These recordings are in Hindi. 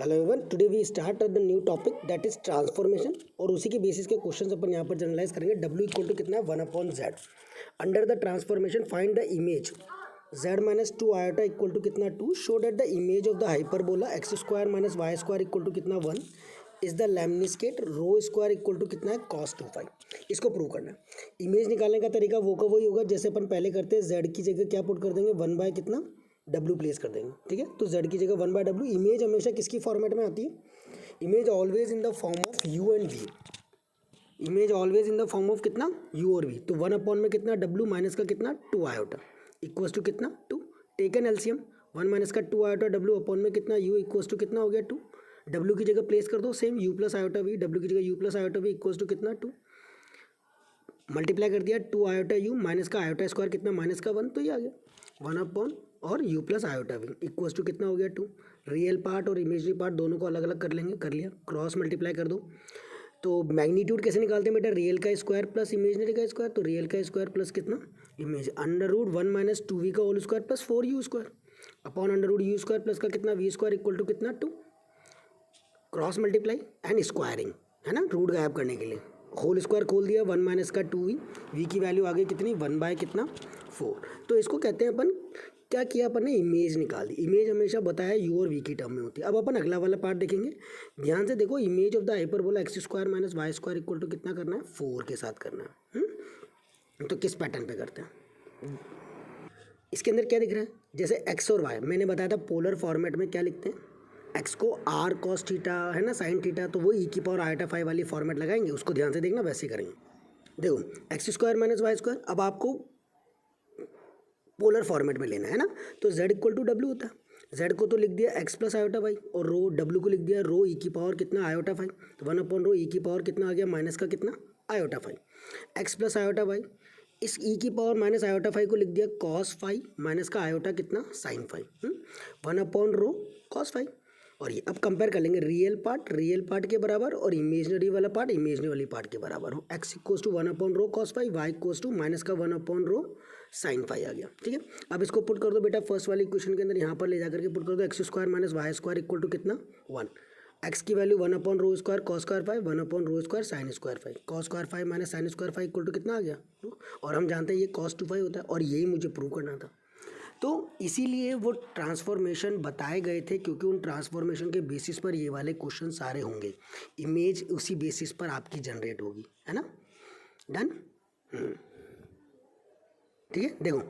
Hello everyone, today we start the new topic that is transformation और उसी के बेसिस के क्वेश्चंस अपन यहाँ पर जनरलाइज करेंगे। W इक्वल टू कितना है 1/z। Under the transformation find the image z minus 2 iota equal to कितना 2। Show that the image of the hyperbola x square minus Y square equal to कितना 1 is the lemniscate rho square equal to कितना है cos 2 इसको प्रूव करना है। इमेज निकालने का तरीका वो का वही होगा जैसे अपन पहले करते हैं। z की जगह क्या पुट कर देंगे 1 बाय कितना W प्लेस कर देंगे, ठीक है। तो z की जगह 1 बाय W। इमेज हमेशा किसकी फॉर्मेट में आती है? Image always in the form of u and v। Image always in the form of कितना u और v। तो 1 अपॉन में कितना W माइनस का कितना 2 आयोटा इक्वल्स टू कितना 2। टेकन एलसीएम 1 माइनस का 2 आयोटा W अपॉन में कितना u इक्वल्स टू कितना हो गया 2। W की जगह प्लेस कर दो same u plus iota v। W की जगह u plus iota v equals to कितना 2। मल्टीप्लाई कर दिया 2 आयोटा u माइनस का आयोटा स्क्वायर कितना माइनस का 1, तो ये आ गया 1 अपॉन और u plus iota v equals to कितना हो गया 2। रियल पार्ट और इमेजरी पार्ट दोनों को अलग अलग कर लेंगे, कर लिया। क्रॉस मल्टीप्लाई कर दो तो मैग्नीट्यूड कैसे निकालते हैं बेटा? रियल का स्क्वायर प्लस इमेजनरी का स्क्वायर। तो रियल का स्क्वायर प्लस कितना image under root 1 minus 2v का whole square plus 4u square upon under root u square plus का कितना v स्क्वायर इक्वल टू कितना 2। क्रॉस मल्टीप्लाई एंड स्क्वायरिंग है ना, रूट गायब करने के लिए। होल स्क्वायर खोल दिया 1 माइनस का 2v, v की वैल्यू आ गई कितनी 1 बाय कितना 4। तो इसको कहते हैं अपन क्या किया अपन ने इमेज निकाल दी। इमेज हमेशा बताया u और v की टर्म में होती है। अब अपन अगला वाला पार्ट देखेंगे, ध्यान से देखो। Image of the hyperbola x square minus Y square equal to कितना करना है 4 के साथ करना है। तो किस पैटर्न पे करते हैं? इसके अंदर क्या दिख रहा है? जैसे x और y मैंने बताया था पोलर फॉर्मेट में क्या लिखते हैं, x को r cos थीटा है ना साइन थीटा, तो वो e की पावर आयोटा 5 वाली फॉर्मेट लगाएंगे। उसको ध्यान से देखना, वैसे करेंगे। देखो X square minus Y square अब आपको पोलर फॉर्मेट में लेना है ना, तो z इक्वल टू डब्ल्यू होता है। z को तो लिख दिया x प्लस आयोटा वाई और रो w को लिख दिया रो ई की पावर कितना आयोटा 5। तो 1 अपॉन रो ई की पावर कितना आ गया माइनस का कितना iota 5 x plus iota Y. इस e की पावर माइनस आयोटा 5 को लिख दिया cos 5 माइनस का आयोटा कितना साइन 5 1 अपॉन रो cos 5। और ये अब कंपेयर कर लेंगे रियल पार्ट के बराबर और इमेजनरी वाला पार्ट इमेजनरी वाली पार्ट के बराबर हो। x equals to 1 upon rho cos 5, y equals to minus का 1 अपॉन रो साइन 5 आ गया, ठीक है। अब इसको पुट कर दो बेटा फर्स्ट वाली इक्वेशन के अंदर, यहाँ पर ले जाकर के पुट कर दो x square minus Y square equal to कितना 1। एक्स की value 1 upon row square cos square 5 1 upon row square sine square 5 cos square 5 minus sine square 5 equal to कितना आ गया 2। और हम जानते हैं ये cos 2 होता है और यही मुझे प्रूव करना था। तो इसीलिए वो ट्रांसफॉर्मेशन बताए गए थे, क्योंकि उन ट्रांसफॉर्मेशन के बेसिस पर ये वाले क्वेश्चन सारे होंगे। इमेज उसी बेसिस पर आपकी जनरेट होगी, है ना। डन, ठीक है। देखो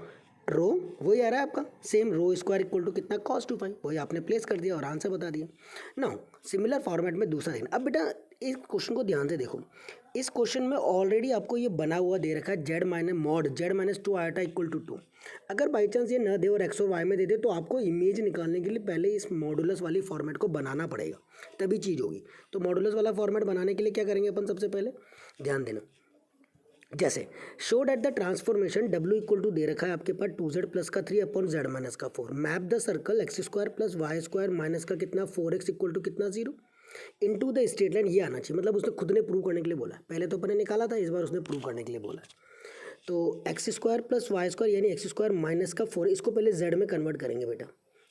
रो वही आ रहा है आपका same, rho square equal to कितना cos 2 वही आपने प्लेस कर दिया और आंसर बता दिया ना। सिमिलर फॉर्मेट में दूसरा दिन। अब बेटा इस क्वेश्चन को ध्यान से देखो। इस क्वेश्चन में ऑलरेडी आपको ये बना हुआ दे रखा है z minus mod z minus 2 iota equal to 2। अगर बाई चांस ये न दे और x और y में दे दे तो आपको इमेज निकालने के लिए पहले इस मॉडुलस वाली फॉर्मेट को बनाना पड़ेगा, तभी चीज़ होगी। तो मॉडुलस वाला फॉर्मेट बनाने के लिए क्या करेंगे अपन? सबसे पहले ध्यान देना, जैसे show that the transformation W equal to दे रखा है आपके पास 2z प्लस का 3 अपॉन z माइनस का 4। Map the circle x square plus y square minus का कितना 4x इक्वल टू कितना 0 इनटू द स्ट्रेट लाइन। ये आना चाहिए, मतलब उसने खुद ने प्रूव करने के लिए बोला है। पहले तो अपन ने निकाला था, इस बार उसने प्रूव करने के लिए बोला है। तो x square plus y square यानी एक्स स्क्वायर माइनस का 4, इसको पहले z में कन्वर्ट करेंगे बेटा।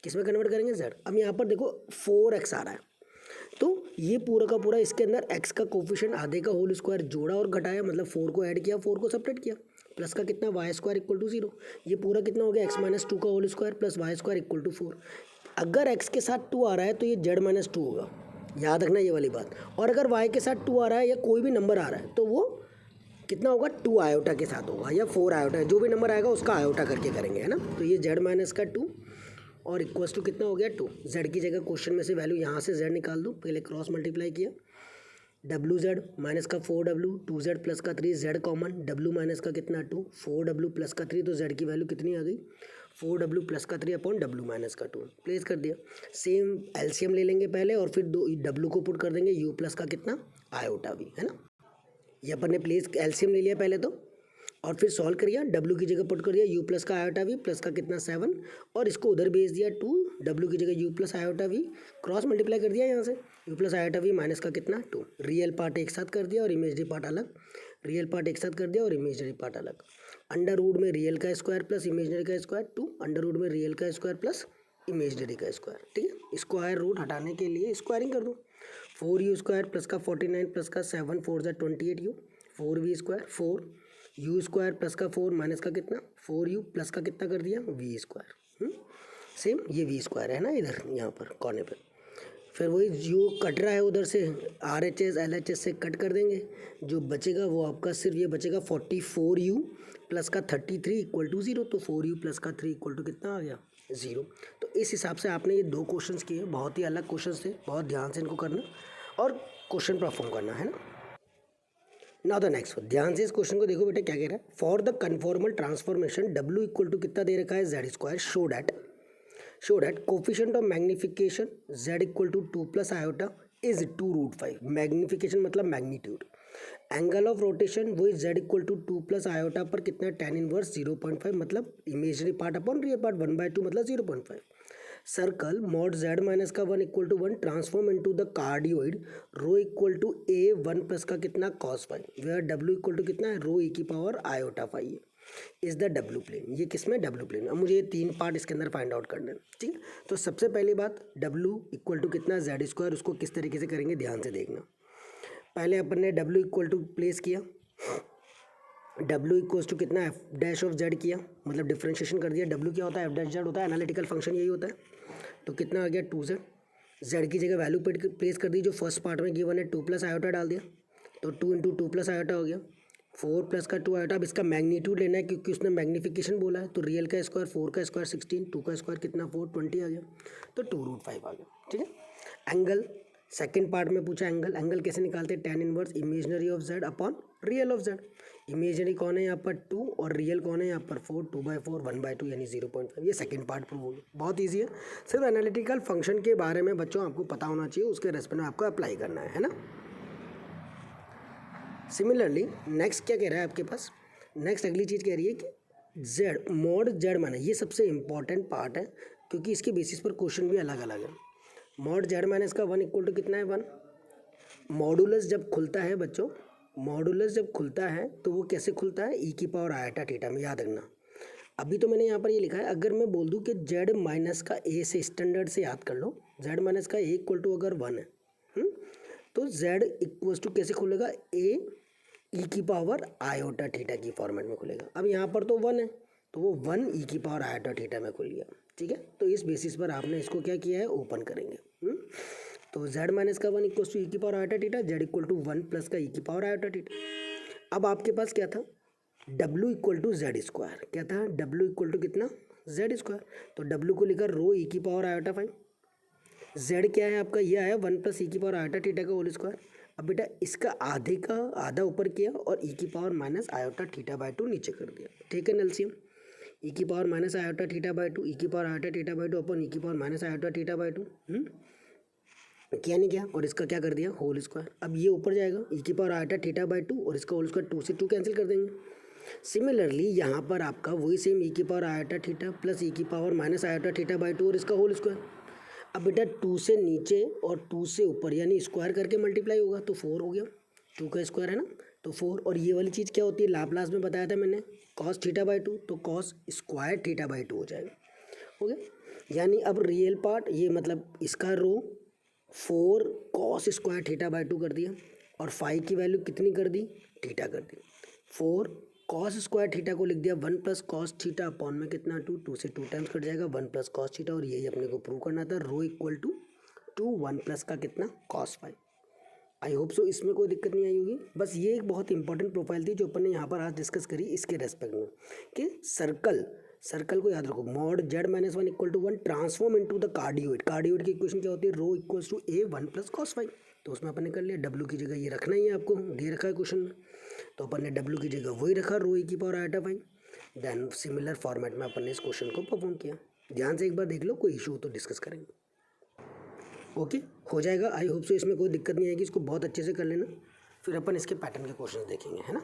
किस में कन्वर्ट करेंगे? z। अब यहाँ पर देखो 4x आ रहा है, तो ये पूरा का पूरा इसके अंदर x का कोफिशिएंट आधे का होल स्क्वायर जोड़ा और घटाया, मतलब 4 को ऐड किया 4 को सब्ट्रैक्ट किया, प्लस का कितना वाई स्क्वायर इक्वल टू 0। ये पूरा कितना हो गया x माइनस 2 का whole square plus y square equal to 4। अगर x के साथ 2 आ रहा है तो ये z माइनस 2 होगा, याद रखना ये वाली बात। और अगर y के साथ 2 आ रहा है या कोई भी नंबर आ रहा है तो वो कितना होगा 2 आयोटा के साथ होगा या 4 आयोटा, जो भी नंबर आएगा उसका आयोटा करके करेंगे, है ना। तो ये z माइनस का 2 और इक्वल्स टू कितना हो गया 2। z की जगह क्वेश्चन में से वैल्यू यहाँ से z निकाल दो, पहले क्रॉस मल्टीप्लाई किया WZ माइनस का 4W 2Z प्लस का 3 z कॉमन, W माइनस का कितना 2 4W प्लस का 3, तो z की वैल्यू कितनी आ गई 4W प्लस का 3 अपॉन W माइनस का 2 प्लेस कर दिया। सेम एलसीएम ले लेंगे पहले और फिर W को पुट कर देंगे u प्लस का कितना आयोटा भी, है ना। ये अपन ने प्लेस एलसीएम ले लिया पहले तो, और फिर सॉल्व करिए। W की जगह पुट कर दिया u प्लस का आयोटा v प्लस का कितना 7 और इसको उधर भेज दिया 2, W की जगह u plus iota v cross multiply कर दिया यहाँ से u plus iota v minus का कितना 2। रियल पार्ट एक साथ कर दिया और इमेजरी पार्ट अलग, रियल पार्ट एक साथ कर दिया और इमेजरी पार्ट अलग। अंडर रूट में रियल का स्क्वायर प्लस इमेजनरी का स्क्वायर 2, अंडर रूट में रियल का स्क्वायर प्लस इमेजनरी का स्क्वायर, ठीक है। स्क्वायर रूट हटाने के लिए स्क्वायरिंग कर दो, 4u² प्लस का 49 प्लस का 7 4 ज़ा 28u, 4v² 4u² प्लस का 4 माइनस का कितना 4u प्लस का कितना कर दिया v²। सेम ये v² है ना इधर यहाँ पर कोने पर, फिर वही जो कट रहा है उधर से RHS LHS से कट कर देंगे, जो बचेगा वो आपका सिर्फ ये बचेगा 44u प्लस का 33 इक्वल टू 0। तो 4u प्लस का 3 इक्वल टू कितना आ गया 0। तो इस हिसाब से आपने ये 2 क्वेश्चंस किए, बहुत ही अलग क्वेश्चंस थे, बहुत ध्यान से इनको करना और क्वेश्चन परफॉर्म करना है ना। नाउ द नेक्स्ट वन, ध्यान से इस क्वेश्चन को देखो बेटा क्या कह रहा है। For the conformal transformation w equal to कितना दे रखा है z², show that coefficient of magnification z equal to 2 plus iota is 2√5। Magnification मतलब मैग्नीट्यूड, एंगल ऑफ रोटेशन वो z equal to 2 plus iota पर कितना tan इनवर्स 0.5 मतलब imaginary part upon real part 1/2 मतलब 0.5। सर्कल मॉड z माइनस का 1 equal to 1 transform into the cardioid rho equal to a 1 plus का कितना cos phi, where w equal to कितना है रो e की power iota phi is the w plane. ये किस में w प्लेन। अब मुझे ये 3 पार्ट इसके अंदर फाइंड आउट करना है, ठीक है। तो सबसे पहली बात w इक्वल टू कितना z², उसको किस तरीके से करेंगे ध्यान से देखना। पहले अपन ने w इक्वल टू प्लेस किया, w इक्वल टू कितना एफ डैश ऑफ z किया, मतलब डिफ्रेंशिएशन कर दिया। w क्या होता है एफ डैश z होता है, एनालिटिकल फंक्शन यही होता है। तो कितना आ गया 2z, z की जगह वैल्यू प्लेस कर दी जो फर्स्ट पार्ट में गिवन है 2 प्लस आयोटा डाल दिया, तो 2 इंटू 2 प्लस आयोटा हो गया 4 प्लस का 2 आयोटा। अब इसका मैग्नीट्यूड लेना है क्योंकि उसने मैग्निफिकेशन बोला है, तो रियल का स्क्वायर 4 का स्क्वायर 16, 2 का स्क्वायर कितना 4 20 आ गया, तो 2√5 आ गया, ठीक है। एंगल सेकंड पार्ट में पूछा एंगल कैसे निकालते हैं, tan inverse imaginary of z upon real of z। Imaginary कौन है यहाँ पर 2 और रियल कौन है यहाँ पर 4, 2/4 1/2 यानी 0.5। ये सेकंड पार्ट प्रूव हो गया, बहुत ईजी है। सिर्फ एनालिटिकल फंक्शन के बारे में बच्चों आपको पता होना चाहिए, उसके रेस्पेक्ट में आपको अप्लाई करना है ना। सिमिलरली नेक्स्ट क्या कह रहा है आपके पास, नेक्स्ट अगली चीज़ कह रही है कि z मॉड z माना, ये सबसे इम्पॉर्टेंट पार्ट है क्योंकि इसके बेसिस पर क्वेश्चन भी अलग अलग है। मॉड z माइनस का 1 इक्वल टू कितना है 1। मॉडुलस जब खुलता है बच्चों, मॉडुलस जब खुलता है तो वो कैसे खुलता है e की पावर आयोटा थीटा में, याद रखना। अभी तो मैंने यहाँ पर ये लिखा है, अगर मैं बोल दूँ कि z माइनस का a से स्टैंडर्ड से याद कर लो, z माइनस का a इक्वल टू अगर 1 है तो z इक्वल टू कैसे खुलेगा a e की पावर आयोटा थीटा की फॉर्मेट में खुलेगा। अब यहाँ पर तो 1 है तो वो 1 e की पावर आयोटा थीटा में खुल गया, ठीक है। तो इस बेसिस पर आपने इसको क्या किया है ओपन करेंगे। तो z माइनस का 1 इक्वल टू ई की power iota theta, z equal to 1 plus का ई की पावर आयोटा थीटा। अब आपके पास क्या था w इक्वल टू z², क्या था w इक्वल टू कितना z², तो w को लिखा रो ई की पावर आयोटा फाई, z क्या है आपका ये आया 1 प्लस ई की पावर आयोटा थीटा का होल स्क्वायर। अब बेटा इसका आधे का आधा ऊपर किया और ई की power minus iota theta by 2 नीचे कर दिया, ठीक है। एलसीएम ई की power minus iota theta by 2, ई की पावर आयोटा थीटा बाई 2 अपन ई की power minus iota theta by 2 क्या नहीं किया, और इसका क्या कर दिया होल स्क्वायर। अब ये ऊपर जाएगा ई की पावर आयोटा थीटा बाई 2 और इसका होल स्क्वायर 2 से 2 कैंसिल कर देंगे। सिमिलरली यहाँ पर आपका वही सेम ई की पावर आयोटा थीटा प्लस ई की power minus iota theta by 2 और इसका होल स्क्वायर। अब बेटा 2 से नीचे और 2 से ऊपर यानी स्क्वायर करके मल्टीप्लाई होगा तो 4 हो गया, 2 का स्क्वायर है ना तो 4। और ये वाली चीज़ क्या होती है लाप्लास में बताया था मैंने कॉस थीटा बाई 2, तो कॉस स्क्वायर थीटा बाई 2 हो जाएगा, हो गया। यानी अब रियल पार्ट ये मतलब इसका रो 4 कॉस स्क्वायर थीटा बाई 2 कर दिया और फाई की वैल्यू कितनी कर दी थीटा कर दी। 4 कॉस स्क्वायर थीटा को लिख दिया 1 प्लस कॉस थीटा अपॉन में कितना 2 से 2 टाइम्स कट जाएगा 1 प्लस कॉस थीटा, और यही अपने को प्रूव करना था रो इक्वल टू 1 प्लस का कितना cos phi. I hope so इसमें कोई दिक्कत नहीं आई होगी। बस ये एक बहुत इंपॉर्टेंट प्रोफाइल थी जो अपन ने यहाँ पर आज डिस्कस करी इसके रेस्पेक्ट में कि सर्कल को याद रखो mod z minus 1 equal to 1 transform into the cardioid. Cardioid की इक्वेशन क्या होती है rho equals to a 1 plus cos phi, तो उसमें अपन ने कर लिया w की जगह ये रखना ही है, आपको दे रखा है क्वेश्चन में, तो अपन ने w की जगह वही रखा रो e की power iota phi. Then similar format में अपन ने इस क्वेश्चन को परफॉर्म किया। ध्यान से एक बार देख लो, कोई इशू हो तो डिस्कस करेंगे। ओके हो जाएगा, आई होप सो इसमें कोई दिक्कत नहीं आएगी, इसको बहुत अच्छे से कर लेना, फिर अपन इसके पैटर्न के क्वेश्चन देखेंगे, है ना।